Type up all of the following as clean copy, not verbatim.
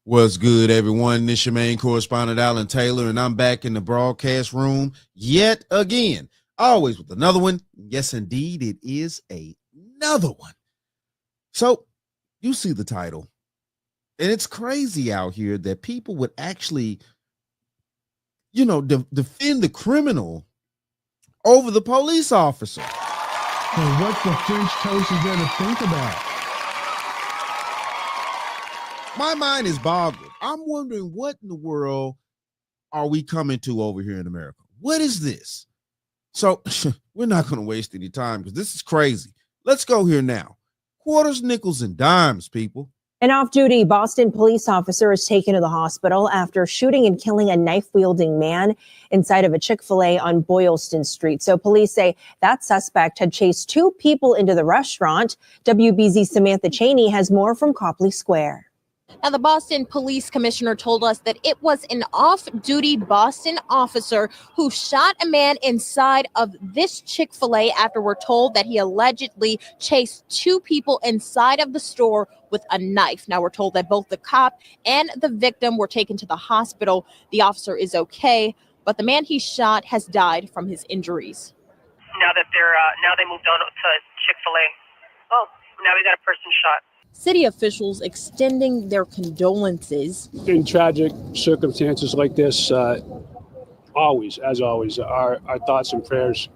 What's good, everyone? This your main correspondent, Alan Taylor, and I'm back in the broadcast room yet again, always with another one. Yes, indeed, it is another one. So you see the title, and it's crazy out here that people would actually, defend the criminal over the police officer. So what the French toast is there to think about? My mind is boggled. I'm wondering what in the world are we coming to over here in America? What is this? So we're not going to waste any time because this is crazy. Let's go here now. Quarters, nickels, and dimes, people. An off-duty Boston police officer is taken to the hospital after shooting and killing a knife-wielding man inside of a Chick-Fil-A on Boylston Street. So police say that suspect had chased two people into the restaurant. WBZ's Samantha Cheney has more from Copley Square. Now, the Boston Police Commissioner told us that it was an off-duty Boston officer who shot a man inside of this Chick-fil-A after we're told that he allegedly chased two people inside of the store with a knife. Now, we're told that both the cop and the victim were taken to the hospital. The officer is okay, but the man he shot has died from his injuries. Now they moved on to Chick-fil-A. Oh, now we got a person shot. City officials extending their condolences. In tragic circumstances like this, always, our thoughts and prayers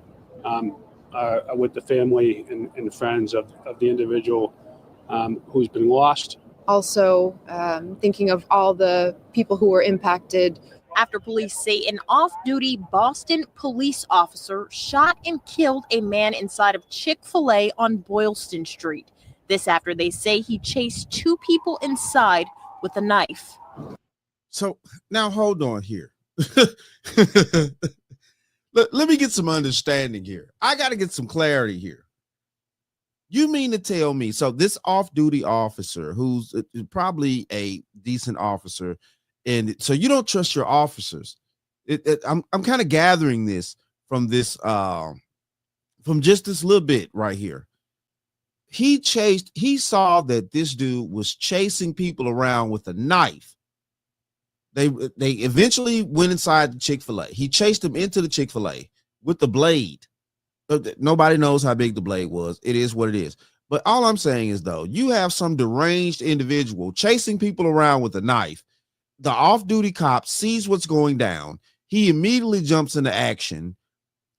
are with the family and friends of the individual who's been lost. Also, thinking of all the people who were impacted. After police say an off-duty Boston police officer shot and killed a man inside of Chick-fil-A on Boylston Street. This after they say he chased two people inside with a knife. So now hold on here. Let me get some understanding here. I got to get some clarity here. You mean to tell me, so this off-duty officer who's probably a decent officer, and so you don't trust your officers. I'm kind of gathering this from from just this little bit right here. He saw that this dude was chasing people around with a knife. They eventually went inside the Chick-fil-A. He chased them into the Chick-fil-A with the blade. Nobody knows how big the blade was. It is what it is. But all I'm saying is, though, you have some deranged individual chasing people around with a knife. The off-duty cop sees what's going down. He immediately jumps into action,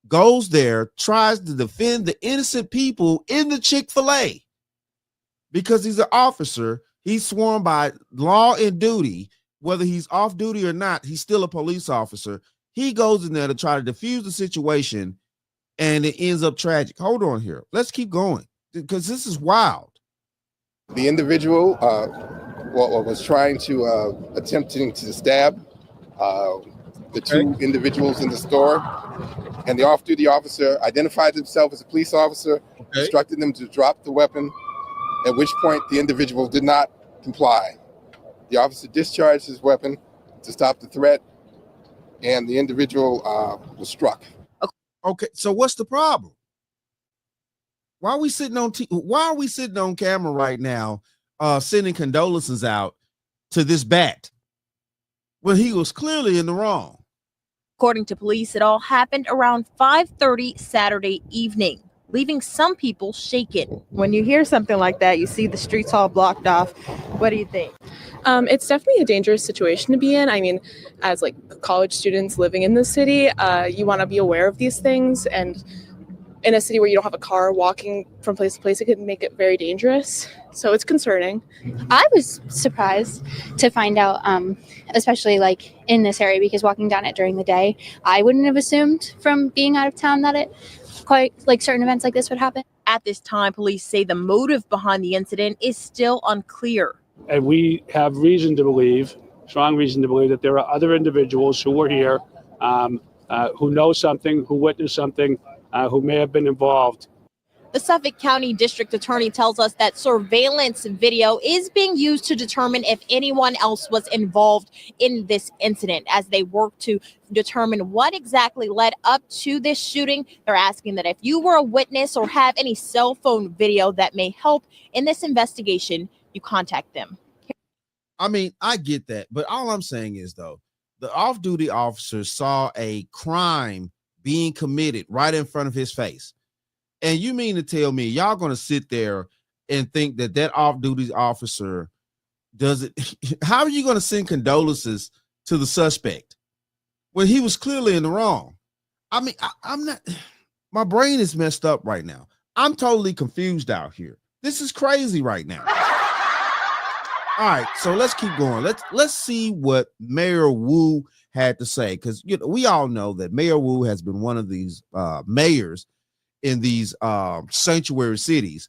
goes there, tries to defend the innocent people in the Chick-fil-A. Because he's an officer, he's sworn by law and duty, whether he's off duty or not, he's still a police officer. He goes in there to try to defuse the situation, and it ends up tragic. Hold on here. Let's keep going, because this is wild. The individual was trying to attempting to stab the two individuals in the store, and the off-duty officer identified himself as a police officer, instructed them to drop the weapon, at which point the individual did not comply. The officer discharged his weapon to stop the threat, and the individual was struck. Okay, so what's the problem? Why are we sitting on camera right now, sending condolences out to this bat when he was clearly in the wrong? According to police, it all happened around 5:30 Saturday evening, leaving some people shaken. When you hear something like that, you see the streets all blocked off. What do you think? It's definitely a dangerous situation to be in. I mean, as like college students living in the city, you want to be aware of these things. And in a city where you don't have a car, walking from place to place, it could make it very dangerous. So it's concerning. I was surprised to find out, especially like in this area, because walking down it during the day, I wouldn't have assumed from being out of town that it quite like certain events like this would happen. At this time, police say the motive behind the incident is still unclear. And we have reason to believe, strong reason to believe, that there are other individuals who were here, who know something, who witnessed something, who may have been involved. The Suffolk County District Attorney tells us that surveillance video is being used to determine if anyone else was involved in this incident. As they work to determine what exactly led up to this shooting, they're asking that if you were a witness or have any cell phone video that may help in this investigation, you contact them. I mean, I get that, but all I'm saying is though, the off-duty officer saw a crime being committed right in front of his face. And you mean to tell me y'all going to sit there and think that that off-duty officer does it? How are you going to send condolences to the suspect when he was clearly in the wrong? I mean, I'm not, my brain is messed up right now. I'm totally confused out here. This is crazy right now. All right, so let's keep going. Let's see what Mayor Wu had to say, because we all know that Mayor Wu has been one of these mayors in these sanctuary cities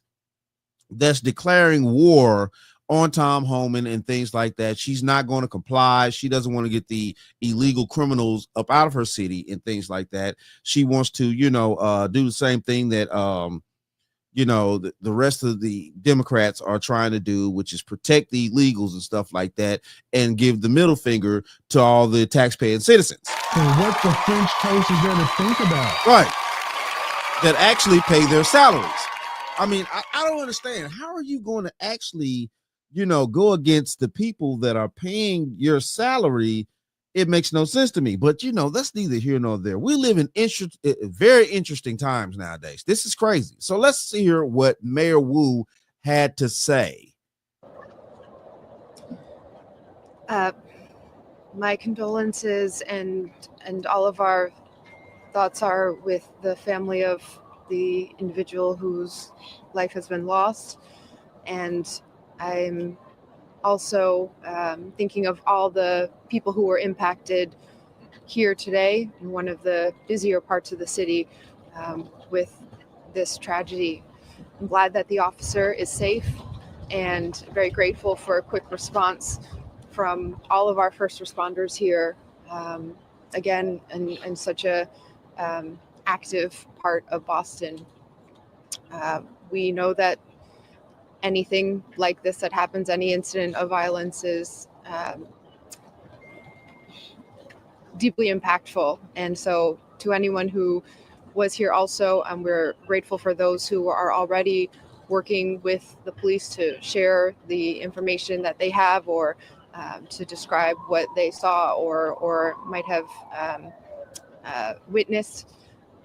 that's declaring war on Tom Homan and things like that. She's not going to comply. She doesn't want to get the illegal criminals up out of her city and things like that. She wants to, do the same thing that the rest of the Democrats are trying to do, which is protect the illegals and stuff like that, and give the middle finger to all the taxpaying citizens. And what the French toast is there to think about? Right. That actually pay their salaries. I mean, I don't understand. How are you going to actually, go against the people that are paying your salary? It makes no sense to me, but that's neither here nor there. We live in very interesting times nowadays. This is crazy. So let's hear what Mayor Wu had to say. My condolences and all of our thoughts are with the family of the individual whose life has been lost. And I'm also thinking of all the people who were impacted here today in one of the busier parts of the city with this tragedy. I'm glad that the officer is safe and very grateful for a quick response from all of our first responders here, again, in such a active part of Boston. We know that anything like this that happens, any incident of violence is deeply impactful. And so to anyone who was here also, we're grateful for those who are already working with the police to share the information that they have or to describe what they saw or might have witnessed.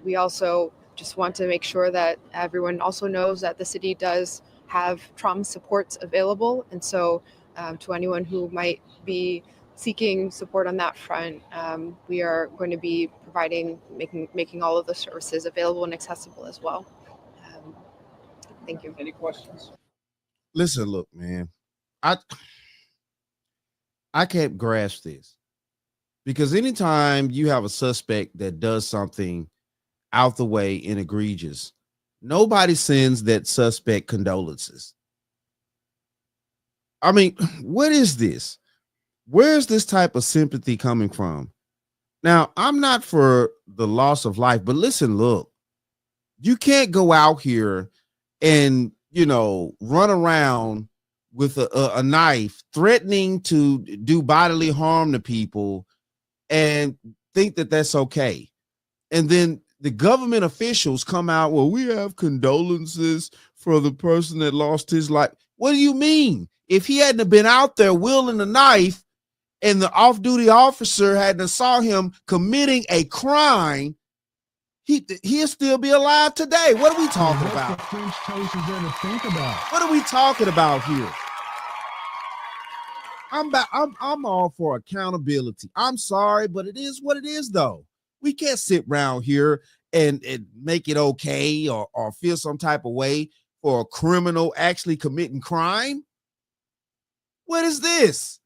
We also just want to make sure that everyone also knows that the city does have trauma supports available. And so to anyone who might be seeking support on that front, we are going to be making all of the services available and accessible as well. Thank you. Any questions? Listen, look, man, I can't grasp this, because anytime you have a suspect that does something out the way and egregious, nobody sends that suspect condolences. I mean, what is this? Where's this type of sympathy coming from? Now, I'm not for the loss of life, but listen, look, you can't go out here and, run around with a knife threatening to do bodily harm to people and think that that's okay. And then the government officials come out, well, we have condolences for the person that lost his life. What do you mean? If he hadn't been out there wielding a knife and the off-duty officer hadn't saw him committing a crime, he'll still be alive today. What are we talking about? The French toast is there to think about? What are we talking about here? I'm all for accountability. I'm sorry, but it is what it is, though. We can't sit around here and make it okay or feel some type of way for a criminal actually committing crime. What is this?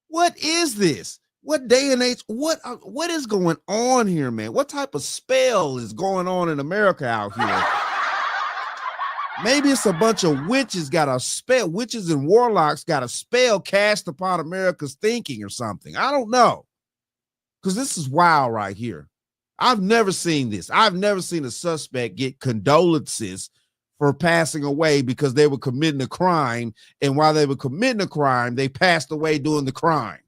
What is this? What day and age? What is going on here, man? What type of spell is going on in America out here? Maybe it's a bunch of witches witches and warlocks got a spell cast upon America's thinking or something. I don't know. Because this is wild right here. I've never seen this. I've never seen a suspect get condolences for passing away because they were committing a crime. And while they were committing a crime, they passed away doing the crime.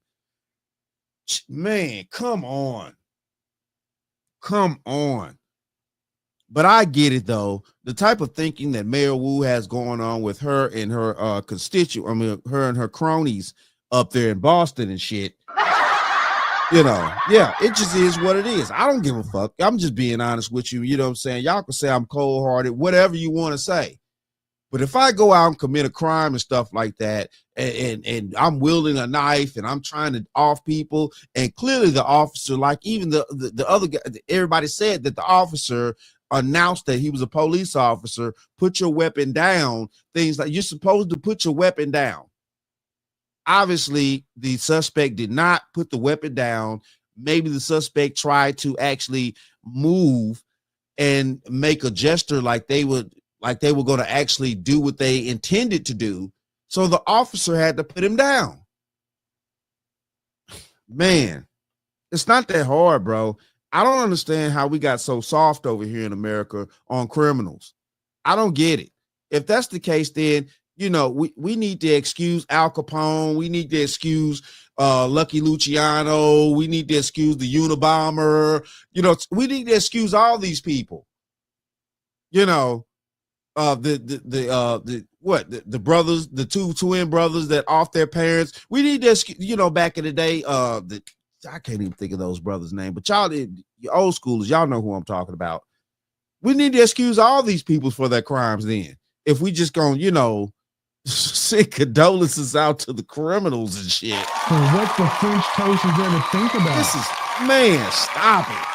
Man, come on. Come on. But I get it, though. The type of thinking that Mayor Wu has going on with her and her her and her cronies up there in Boston and shit. You know, yeah, it just is what it is. I don't give a fuck. I'm just being honest with you. You know what I'm saying? Y'all can say I'm cold-hearted, whatever you want to say. But if I go out and commit a crime and stuff like that, and I'm wielding a knife and I'm trying to off people, and clearly the officer, like even the other guy, everybody said that the officer announced that he was a police officer, put your weapon down, things like you're supposed to put your weapon down. Obviously, the suspect did not put the weapon down. Maybe the suspect tried to actually move and make a gesture like they were going to actually do what they intended to do. So the officer had to put him down. Man, it's not that hard, bro. I don't understand how we got so soft over here in America on criminals. I don't get it. If that's the case, then you know, we need to excuse Al Capone. We need to excuse Lucky Luciano. We need to excuse the Unabomber. You know, we need to excuse all these people. You know, the brothers, the two twin brothers that off their parents. We need to excuse, you know, back in the day, I can't even think of those brothers' name, but y'all, your old schoolers, y'all know who I'm talking about. We need to excuse all these people for their crimes then. If we just gonna, you know, send condolences out to the criminals and shit. So what the French toast is there to think about? This is, man, stop it.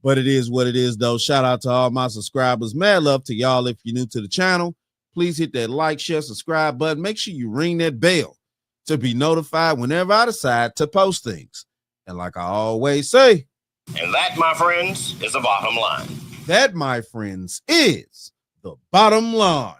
But it is what it is, though. Shout out to all my subscribers. Mad love to y'all. If you're new to the channel, please hit that like, share, subscribe button. Make sure you ring that bell to be notified whenever I decide to post things. And like I always say, and that, my friends, is the bottom line. That, my friends, is the bottom line.